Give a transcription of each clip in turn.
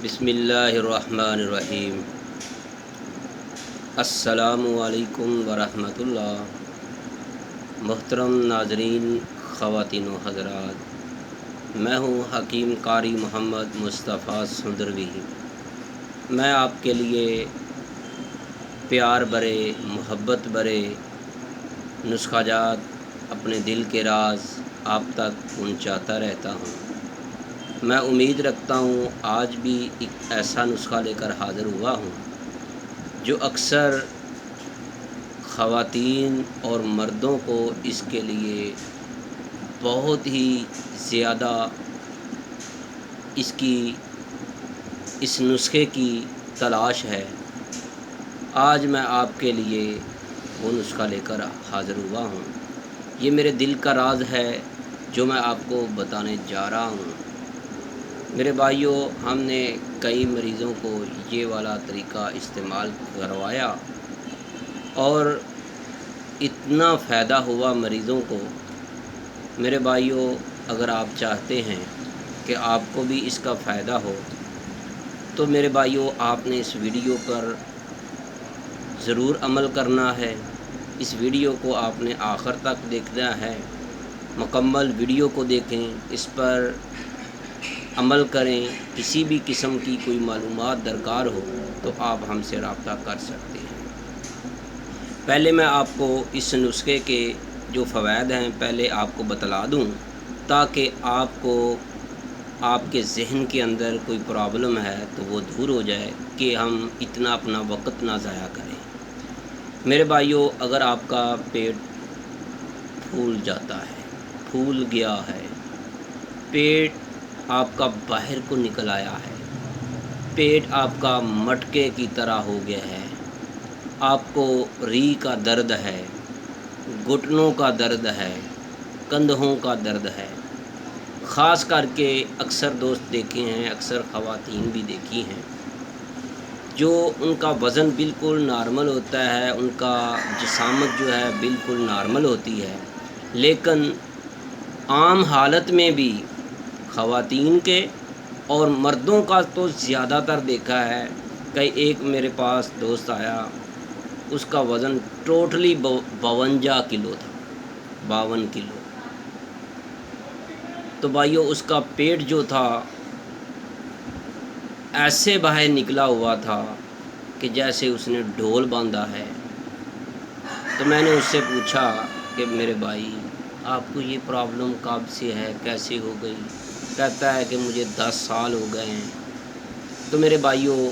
بسم اللہ الرحمن الرحیم۔ السلام علیکم ورحمۃ اللہ۔ محترم ناظرین، خواتین و حضرات، میں ہوں حکیم قاری محمد مصطفیٰ سندروی۔ میں آپ کے لیے پیار برے، محبت برے نسخہ جات، اپنے دل کے راز آپ تک پہنچاتا رہتا ہوں۔ میں امید رکھتا ہوں آج بھی ایک ایسا نسخہ لے کر حاضر ہوا ہوں جو اکثر خواتین اور مردوں کو اس کے لیے بہت ہی زیادہ اس نسخے کی تلاش ہے۔ آج میں آپ کے لیے وہ نسخہ لے کر حاضر ہوا ہوں۔ یہ میرے دل کا راز ہے جو میں آپ کو بتانے جا رہا ہوں۔ میرے بھائیوں، ہم نے کئی مریضوں کو یہ والا طریقہ استعمال کروایا اور اتنا فائدہ ہوا مریضوں کو۔ میرے بھائیوں، اگر آپ چاہتے ہیں کہ آپ کو بھی اس کا فائدہ ہو تو میرے بھائیوں، آپ نے اس ویڈیو پر ضرور عمل کرنا ہے۔ اس ویڈیو کو آپ نے آخر تک دیکھنا ہے۔ مکمل ویڈیو کو دیکھیں، اس پر عمل کریں۔ کسی بھی قسم کی کوئی معلومات درکار ہو تو آپ ہم سے رابطہ کر سکتے ہیں۔ پہلے میں آپ کو اس نسخے کے جو فوائد ہیں پہلے آپ کو بتلا دوں تاکہ آپ کو آپ کے ذہن کے اندر کوئی پرابلم ہے تو وہ دور ہو جائے کہ ہم اتنا اپنا وقت نہ ضائع کریں۔ میرے بھائیوں، اگر آپ کا پیٹ پھول جاتا ہے، پھول گیا ہے، پیٹ آپ کا باہر کو نکل آیا ہے، پیٹ آپ کا مٹکے کی طرح ہو گیا ہے، آپ کو ریڑھ کا درد ہے، گھٹنوں کا درد ہے، کندھوں کا درد ہے، خاص کر کے اکثر دوست دیکھے ہیں، اکثر خواتین بھی دیکھی ہیں جو ان کا وزن بالکل نارمل ہوتا ہے، ان کا جسامت جو ہے بالکل نارمل ہوتی ہے، لیکن عام حالت میں بھی خواتین کے اور مردوں کا تو زیادہ تر دیکھا ہے کہ ایک میرے پاس دوست آیا، اس کا وزن ٹوٹلی 52 کلو تھا، 52 کلو۔ تو بھائیو، اس کا پیٹ جو تھا ایسے باہر نکلا ہوا تھا کہ جیسے اس نے ڈھول باندھا ہے۔ تو میں نے اس سے پوچھا کہ میرے بھائی، آپ کو یہ پرابلم کب سے ہے، کیسے ہو گئی؟ کہتا ہے کہ مجھے 10 سال ہو گئے ہیں۔ تو میرے بھائیوں،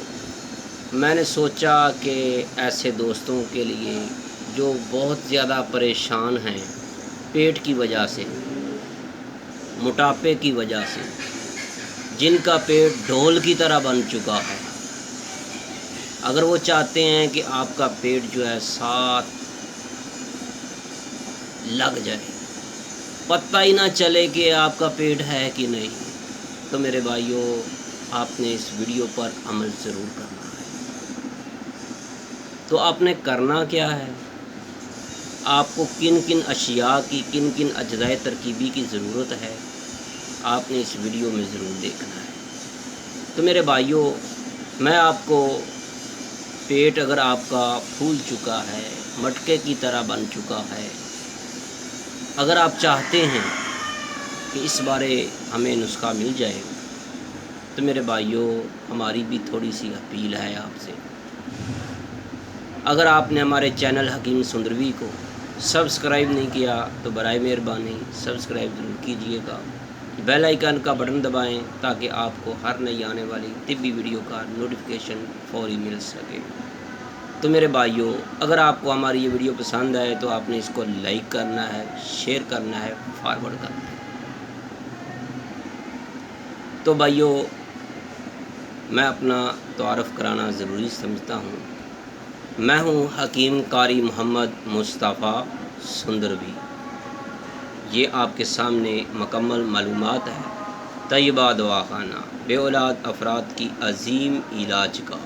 میں نے سوچا کہ ایسے دوستوں کے لیے جو بہت زیادہ پریشان ہیں پیٹ کی وجہ سے، موٹاپے کی وجہ سے، جن کا پیٹ ڈھول کی طرح بن چکا ہے، اگر وہ چاہتے ہیں کہ آپ کا پیٹ جو ہے ساتھ لگ جائے، پتہ ہی نہ چلے کہ آپ کا پیٹ ہے کہ نہیں، تو میرے بھائیوں، آپ نے اس ویڈیو پر عمل ضرور کرنا ہے۔ تو آپ نے کرنا کیا ہے؟ آپ کو کن کن اشیاء کی، کن کن اجزائے ترکیبی کی ضرورت ہے، آپ نے اس ویڈیو میں ضرور دیکھنا ہے۔ تو میرے بھائیوں، میں آپ کو پیٹ اگر آپ کا پھول چکا ہے، مٹکے کی طرح بن چکا ہے، اگر آپ چاہتے ہیں کہ اس بارے ہمیں نسخہ مل جائے تو میرے بھائیوں، ہماری بھی تھوڑی سی اپیل ہے آپ سے۔ اگر آپ نے ہمارے چینل حکیم سندروی کو سبسکرائب نہیں کیا تو برائے مہربانی سبسکرائب ضرور کیجیے گا، بیل آئیکن کا بٹن دبائیں تاکہ آپ کو ہر نئی آنے والی طبی ویڈیو کا نوٹیفیکیشن فوری مل سکے۔ تو میرے بھائیوں، اگر آپ کو ہماری یہ ویڈیو پسند آئے تو آپ نے اس کو لائک کرنا ہے، شیئر کرنا ہے، فارورڈ کرنا ہے۔ تو بھائیوں، میں اپنا تعارف کرانا ضروری سمجھتا ہوں۔ میں ہوں حکیم قاری محمد مصطفیٰ سندروی۔ یہ آپ کے سامنے مکمل معلومات ہے طیبہ دواخانہ، بے اولاد افراد کی عظیم علاج گاہ،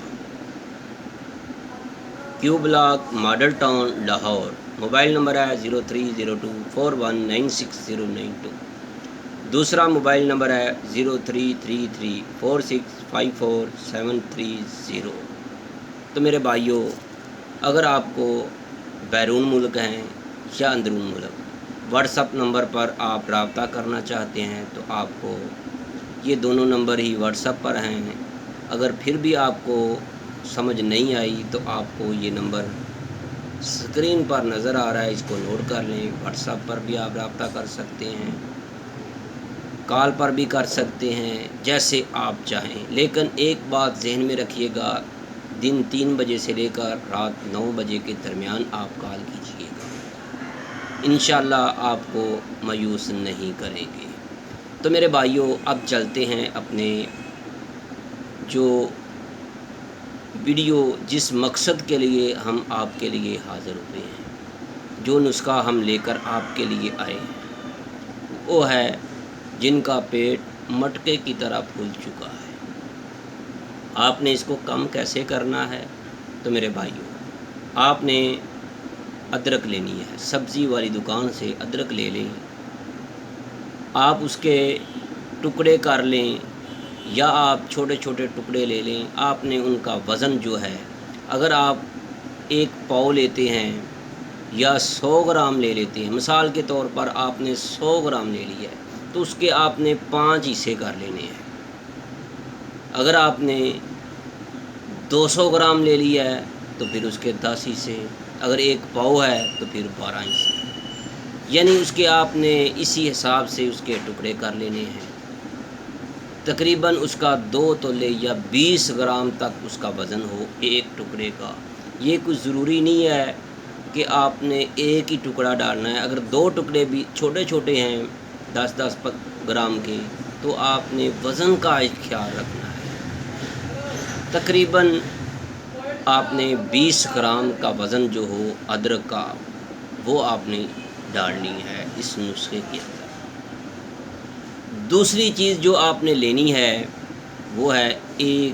Q block, model town, Lahore. Mobile number ہے 0302419692۔ دوسرا موبائل نمبر ہے 033346547330۔ تو میرے بھائیوں، اگر آپ کو بیرون ملک ہیں یا اندرون ملک واٹس اپ نمبر پر آپ رابطہ کرنا چاہتے ہیں تو آپ کو یہ دونوں نمبر ہی واٹس اپ پر ہیں۔ اگر پھر بھی آپ کو سمجھ نہیں آئی تو آپ کو یہ نمبر اسکرین پر نظر آ رہا ہے، اس کو نوٹ کر لیں۔ واٹس ایپ پر بھی آپ رابطہ کر سکتے ہیں، کال پر بھی کر سکتے ہیں، جیسے آپ چاہیں۔ لیکن ایک بات ذہن میں رکھیے گا، دن 3 بجے سے لے کر رات 9 بجے کے درمیان آپ کال کیجیے گا، انشاءاللہ آپ کو مایوس نہیں کریں گے۔ تو میرے بھائیوں، اب چلتے ہیں اپنے جو ویڈیو، جس مقصد کے لیے ہم آپ کے لیے حاضر ہوئے ہیں، جو نسخہ ہم لے کر آپ کے لیے آئے ہیں، وہ ہے جن کا پیٹ مٹکے کی طرح پھول چکا ہے۔ آپ نے اس کو کم کیسے کرنا ہے؟ تو میرے بھائیوں، آپ نے ادرک لینی ہے، سبزی والی دکان سے ادرک لے لیں، آپ اس کے ٹکڑے کر لیں یا آپ چھوٹے چھوٹے ٹکڑے لے لیں۔ آپ نے ان کا وزن جو ہے، اگر آپ 1 پاؤ لیتے ہیں یا 100 گرام لے لیتے ہیں، مثال کے طور پر آپ نے 100 گرام لے لیا ہے تو اس کے آپ نے 5 حصے کر لینے ہیں۔ اگر آپ نے 200 گرام لے لیا ہے تو پھر اس کے 10 حصے، اگر 1 پاؤ ہے تو پھر 12 حصے، یعنی اس کے آپ نے اسی حساب سے اس کے ٹکڑے کر لینے ہیں۔ تقریباً اس کا 2 تولے یا 20 گرام تک اس کا وزن ہو ایک ٹکڑے کا۔ یہ کچھ ضروری نہیں ہے کہ آپ نے ایک ہی ٹکڑا ڈالنا ہے، اگر 2 ٹکڑے بھی چھوٹے چھوٹے ہیں 10-10 گرام کے تو آپ نے وزن کا خیال رکھنا ہے۔ تقریباً آپ نے 20 گرام کا وزن جو ہو ادرک کا، وہ آپ نے ڈالنی ہے اس نسخے کے اندر۔ دوسری چیز جو آپ نے لینی ہے وہ ہے 1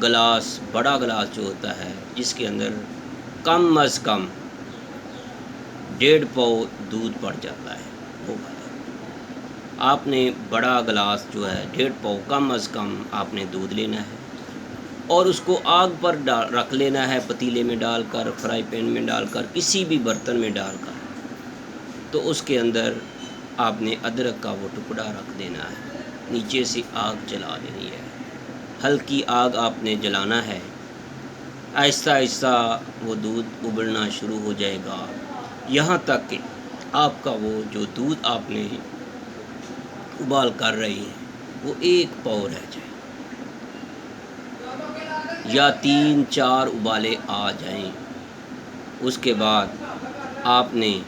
گلاس، بڑا گلاس جو ہوتا ہے، جس کے اندر کم از کم 1.5 پاؤ دودھ پڑ جاتا ہے، وہ والا آپ نے بڑا گلاس جو ہے 1.5 پاؤ کم از کم آپ نے دودھ لینا ہے، اور اس کو آگ پر رکھ لینا ہے، پتیلے میں ڈال کر، فرائی پین میں ڈال کر، کسی بھی برتن میں ڈال کر، تو اس کے اندر آپ نے ادرک کا وہ ٹکڑا رکھ دینا ہے، نیچے سے آگ جلا دینی ہے، ہلکی آگ آپ نے جلانا ہے، آہستہ آہستہ وہ دودھ ابلنا شروع ہو جائے گا، یہاں تک کہ آپ کا وہ جو دودھ آپ نے ابال کر رہی ہیں وہ 1 پاؤ رہ جائے یا 3-4 ابالے آ جائیں۔ اس کے بعد آپ نے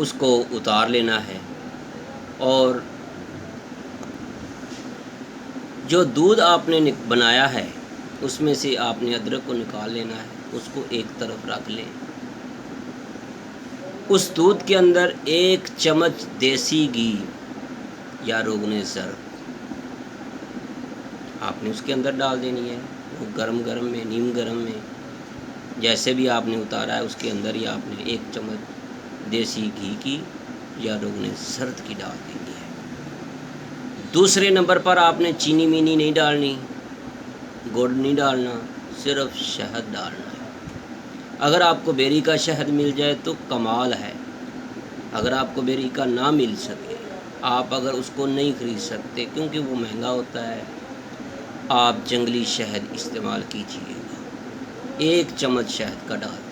اس کو اتار لینا ہے، اور جو دودھ آپ نے بنایا ہے اس میں سے آپ نے ادرک کو نکال لینا ہے، اس کو ایک طرف رکھ لیں۔ اس دودھ کے اندر 1 چمچ دیسی گھی یا روغن زرد آپ نے اس کے اندر ڈال دینی ہے، وہ گرم گرم میں، نیم گرم میں، جیسے بھی آپ نے اتارا ہے اس کے اندر ہی آپ نے 1 چمچ دیسی گھی کی یا روغن زرد کی ڈال دینی ہے۔ دوسرے نمبر پر آپ نے چینی مینی نہیں ڈالنی، گڑ نہیں ڈالنا، صرف شہد ڈالنا ہے۔ اگر آپ کو بیری کا شہد مل جائے تو کمال ہے، اگر آپ کو بیری کا نہ مل سکے، آپ اگر اس کو نہیں خرید سکتے کیونکہ وہ مہنگا ہوتا ہے، آپ جنگلی شہد استعمال کیجیے گا، 1 چمچ شہد کا ڈال دیں۔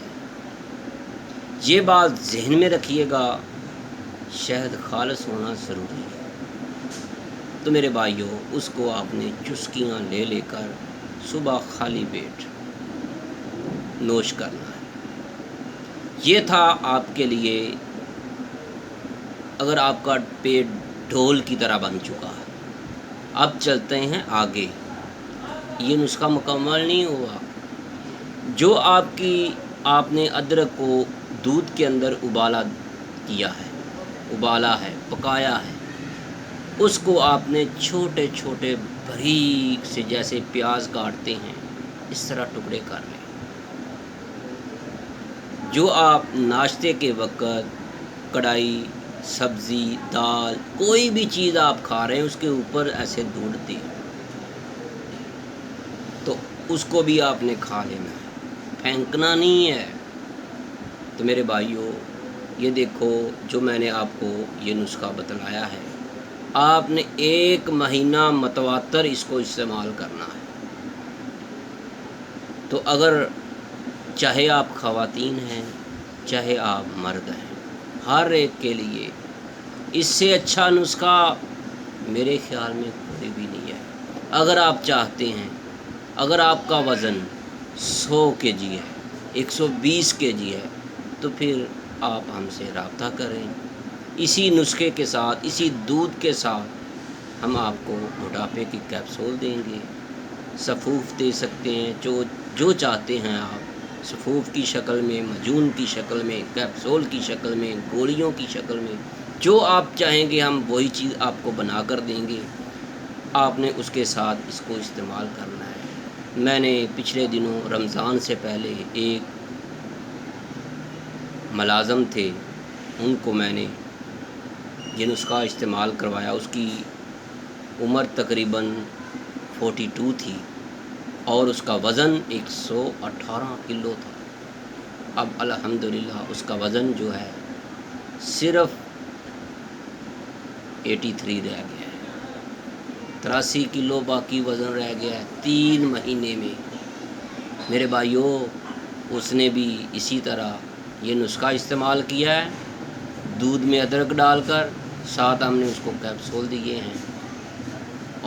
یہ بات ذہن میں رکھیے گا، شہد خالص ہونا ضروری ہے۔ تو میرے بھائیوں، اس کو آپ نے چسکیاں لے لے کر صبح خالی پیٹ نوش کرنا ہے۔ یہ تھا آپ کے لیے، اگر آپ کا پیٹ ڈھول کی طرح بن چکا ہے۔ اب چلتے ہیں آگے، یہ نسخہ مکمل نہیں ہوا۔ جو آپ نے ادرک کو دودھ کے اندر ابالا ہے، پکایا ہے، اس کو آپ نے چھوٹے چھوٹے باریک سے، جیسے پیاز کاٹتے ہیں اس طرح ٹکڑے کر لیں۔ جو آپ ناشتے کے وقت کڑھائی سبزی دال کوئی بھی چیز آپ کھا رہے ہیں اس کے اوپر ایسے دوڑتی ہے، تو اس کو بھی آپ نے کھا لینا ہے، پھینکنا نہیں ہے۔ تو میرے بھائیوں، یہ دیکھو جو میں نے آپ کو یہ نسخہ بتلایا ہے، آپ نے 1 مہینہ متواتر اس کو استعمال کرنا ہے۔ تو اگر چاہے آپ خواتین ہیں چاہے آپ مرد ہیں، ہر ایک کے لیے اس سے اچھا نسخہ میرے خیال میں کوئی بھی نہیں ہے۔ اگر آپ چاہتے ہیں، اگر آپ کا وزن 100 kg ہے، 120 kg ہے، تو پھر آپ ہم سے رابطہ کریں۔ اسی نسخے کے ساتھ، اسی دودھ کے ساتھ ہم آپ کو موٹاپے کی کیپسول دیں گے، سفوف دے سکتے ہیں، جو چاہتے ہیں آپ، سفوف کی شکل میں، مجون کی شکل میں، کیپسول کی شکل میں، گولیوں کی شکل میں، جو آپ چاہیں گے ہم وہی چیز آپ کو بنا کر دیں گے۔ آپ نے اس کے ساتھ اس کو استعمال کرنا ہے۔ میں نے پچھلے دنوں رمضان سے پہلے ایک ملازم تھے، ان کو میں نے یہ نسخہ استعمال کروایا۔ اس کی عمر تقریباً 42 تھی اور اس کا وزن 118 کلو تھا۔ اب الحمدللہ اس کا وزن جو ہے صرف 83 رہ گیا ہے، 83 کلو باقی وزن رہ گیا ہے 3 مہینے میں۔ میرے بھائیوں، اس نے بھی اسی طرح یہ نسخہ استعمال کیا ہے، دودھ میں ادرک ڈال کر، ساتھ ہم نے اس کو کیپسول دیے ہیں،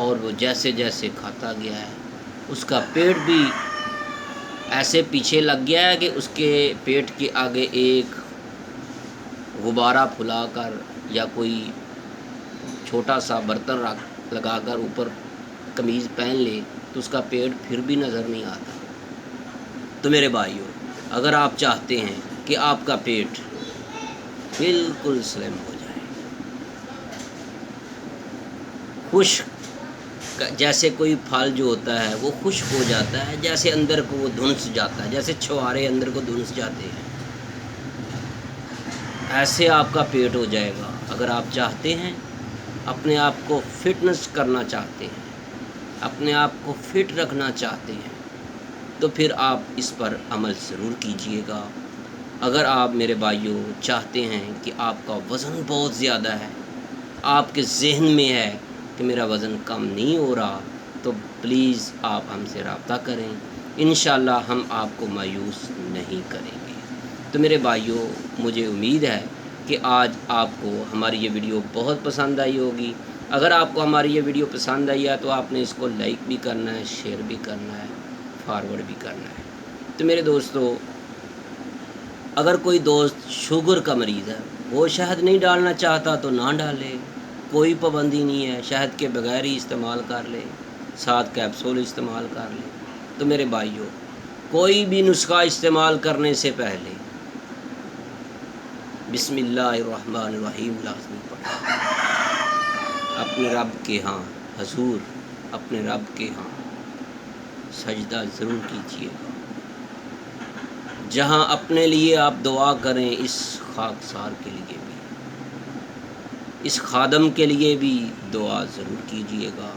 اور وہ جیسے جیسے کھاتا گیا ہے اس کا پیٹ بھی ایسے پیچھے لگ گیا ہے کہ اس کے پیٹ کے آگے ایک غبارہ پھلا کر یا کوئی چھوٹا سا برتن لگا کر اوپر قمیض پہن لے تو اس کا پیٹ پھر بھی نظر نہیں آتا۔ تو میرے بھائیوں، اگر آپ چاہتے ہیں کہ آپ کا پیٹ بالکل سلم ہو جائے، خشک جیسے کوئی پھل جو ہوتا ہے وہ خشک ہو جاتا ہے، جیسے اندر کو وہ دھنس جاتا ہے، جیسے چھوارے اندر کو دھنس جاتے ہیں، ایسے آپ کا پیٹ ہو جائے گا۔ اگر آپ چاہتے ہیں، اپنے آپ کو فٹنس کرنا چاہتے ہیں، اپنے آپ کو فٹ رکھنا چاہتے ہیں، تو پھر آپ اس پر عمل ضرور کیجئے گا۔ اگر آپ میرے بھائیوں چاہتے ہیں کہ آپ کا وزن بہت زیادہ ہے، آپ کے ذہن میں ہے کہ میرا وزن کم نہیں ہو رہا، تو پلیز آپ ہم سے رابطہ کریں، انشاءاللہ ہم آپ کو مایوس نہیں کریں گے۔ تو میرے بھائیوں، مجھے امید ہے کہ آج آپ کو ہماری یہ ویڈیو بہت پسند آئی ہوگی۔ اگر آپ کو ہماری یہ ویڈیو پسند آئی ہے تو آپ نے اس کو لائک بھی کرنا ہے، شیئر بھی کرنا ہے، فارورڈ بھی کرنا ہے۔ تو میرے دوستو، اگر کوئی دوست شوگر کا مریض ہے، وہ شہد نہیں ڈالنا چاہتا تو نہ ڈالے، کوئی پابندی نہیں ہے، شہد کے بغیر ہی استعمال کر لے، ساتھ کیپسول استعمال کر لے۔ تو میرے بھائیوں، کوئی بھی نسخہ استعمال کرنے سے پہلے بسم اللہ الرحمن الرحیم لازمی پڑھیں۔ اپنے رب کے ہاں حضور، اپنے رب کے ہاں سجدہ ضرور کیجیے گا، جہاں اپنے لیے آپ دعا کریں، اس خاکسار کے لیے بھی، اس خادم کے لیے بھی دعا ضرور کیجیے گا،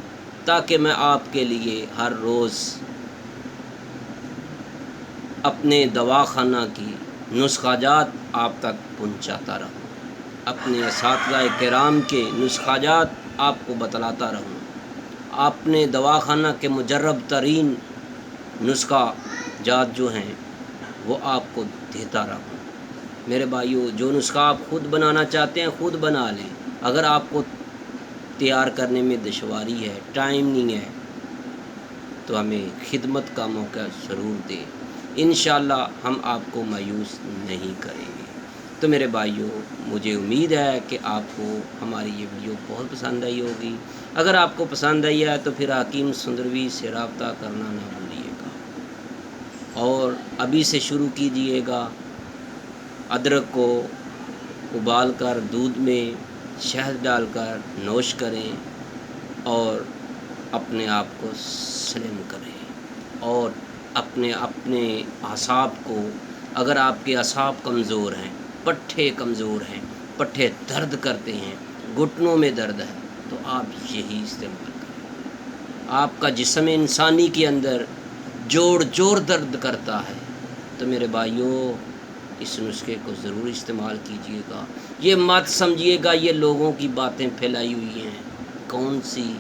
تاکہ میں آپ کے لیے ہر روز اپنے دواخانہ کی نسخہ جات آپ تک پہنچاتا رہوں، اپنے اساتذہ کرام کے نسخہ جات آپ کو بتلاتا رہوں، اپنے دواخانہ کے مجرب ترین نسخہ جات جو ہیں وہ آپ کو دیتا رہوں۔ میرے بھائیوں، جو نسخہ آپ خود بنانا چاہتے ہیں خود بنا لیں، اگر آپ کو تیار کرنے میں دشواری ہے، ٹائم نہیں ہے، تو ہمیں خدمت کا موقع ضرور دیں، انشاءاللہ ہم آپ کو مایوس نہیں کریں گے۔ تو میرے بھائیوں، مجھے امید ہے کہ آپ کو ہماری یہ ویڈیو بہت پسند آئی ہوگی۔ اگر آپ کو پسند آئی ہے تو پھر حکیم سندروی سے رابطہ کرنا نہ بھولیے گا، اور ابھی سے شروع کیجیے گا۔ ادرک کو ابال کر دودھ میں شہد ڈال کر نوش کریں اور اپنے آپ کو سلم کریں، اور اپنے اعصاب کو، اگر آپ کے اعصاب کمزور ہیں، پٹھے کمزور ہیں، پٹھے درد کرتے ہیں، گھٹنوں میں درد ہے، تو آپ یہی استعمال کریں۔ آپ کا جسم انسانی کے اندر جوڑ درد کرتا ہے، تو میرے بھائیوں اس نسخے کو ضرور استعمال کیجیے گا۔ یہ مت سمجھیے گا یہ لوگوں کی باتیں پھیلائی ہوئی ہیں، کون سی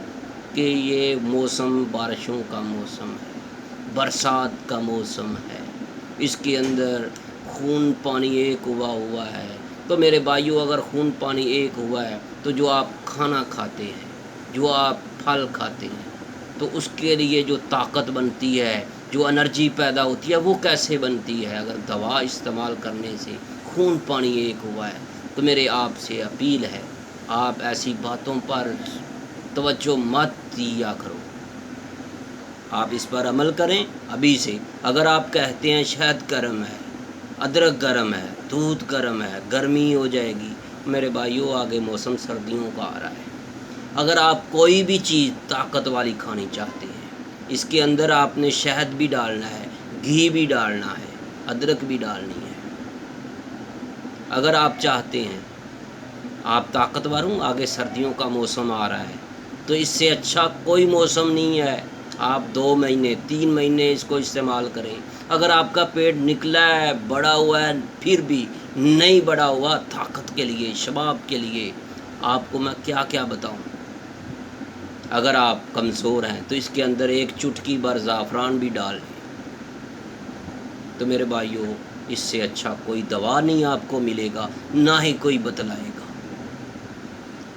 کہ یہ موسم بارشوں کا موسم ہے، برسات کا موسم ہے، اس کے اندر خون پانی ایک ہوا ہے۔ تو میرے بھائیوں اگر خون پانی ایک ہوا ہے تو جو آپ کھانا کھاتے ہیں، جو آپ پھل کھاتے ہیں، تو اس کے لیے جو طاقت بنتی ہے، جو انرجی پیدا ہوتی ہے، وہ کیسے بنتی ہے؟ اگر دوا استعمال کرنے سے خون پانی ایک ہوا ہے، تو میرے آپ سے اپیل ہے، آپ ایسی باتوں پر توجہ مت دیا کرو، آپ اس پر عمل کریں ابھی سے۔ اگر آپ کہتے ہیں شہد گرم ہے، ادرک گرم ہے، دودھ گرم ہے، گرمی ہو جائے گی، میرے بھائیوں آگے موسم سردیوں کا آ رہا ہے۔ اگر آپ کوئی بھی چیز طاقت والی کھانی چاہتے ہیں، اس کے اندر آپ نے شہد بھی ڈالنا ہے، گھی بھی ڈالنا ہے، ادرک بھی ڈالنی ہے۔ اگر آپ چاہتے ہیں آپ طاقتور ہوں، آگے سردیوں کا موسم آ رہا ہے، تو اس سے اچھا کوئی موسم نہیں ہے۔ آپ 2 مہینے 3 مہینے اس کو استعمال کریں۔ اگر آپ کا پیٹ نکلا ہے، بڑا ہوا ہے، پھر بھی نہیں بڑا ہوا، طاقت کے لیے، شباب کے لیے آپ کو میں کیا کیا بتاؤں۔ اگر آپ کمزور ہیں تو اس کے اندر ایک چٹکی بھر زعفران بھی ڈال لیں، تو میرے بھائیوں اس سے اچھا کوئی دوا نہیں آپ کو ملے گا، نہ ہی کوئی بتلائے گا۔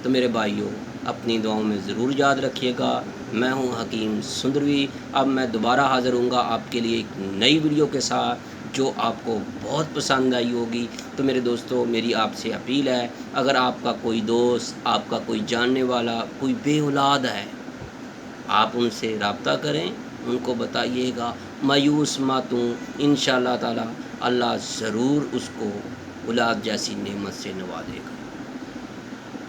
تو میرے بھائیوں اپنی دعاؤں میں ضرور یاد رکھیے گا۔ میں ہوں حکیم سندروی، اب میں دوبارہ حاضر ہوں گا آپ کے لیے ایک نئی ویڈیو کے ساتھ جو آپ کو بہت پسند آئی ہوگی۔ تو میرے دوستو میری آپ سے اپیل ہے، اگر آپ کا کوئی دوست، آپ کا کوئی جاننے والا، کوئی بے اولاد ہے، آپ ان سے رابطہ کریں، ان کو بتائیے گا، مایوس مت ہوں، انشاءاللہ تعالی اللہ ضرور اس کو اولاد جیسی نعمت سے نوازے گا۔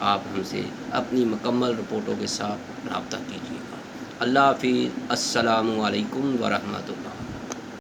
آپ ہم سے اپنی مکمل رپورٹوں کے ساتھ رابطہ کیجیے گا۔ اللہ حافظ، السلام علیکم ورحمۃ اللہ۔